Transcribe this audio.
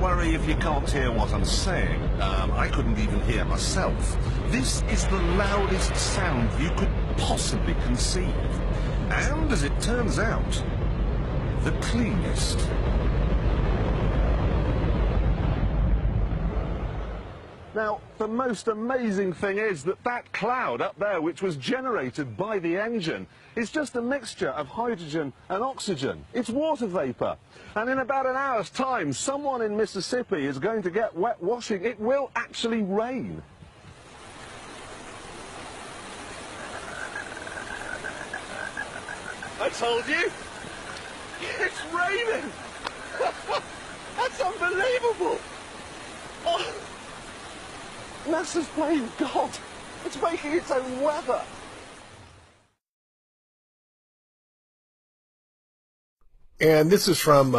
worry if you can't hear what I'm saying. I couldn't even hear myself. This is the loudest sound you could possibly conceive. And, as it turns out, the cleanest. Now, the most amazing thing is that that cloud up there, which was generated by the engine, is just a mixture of hydrogen and oxygen. It's water vapor. And in about an hour's time, someone in Mississippi is going to get wet washing. It will actually rain. I told you. It's raining. That's unbelievable. Oh. NASA's playing God. It's making its own weather. And this is from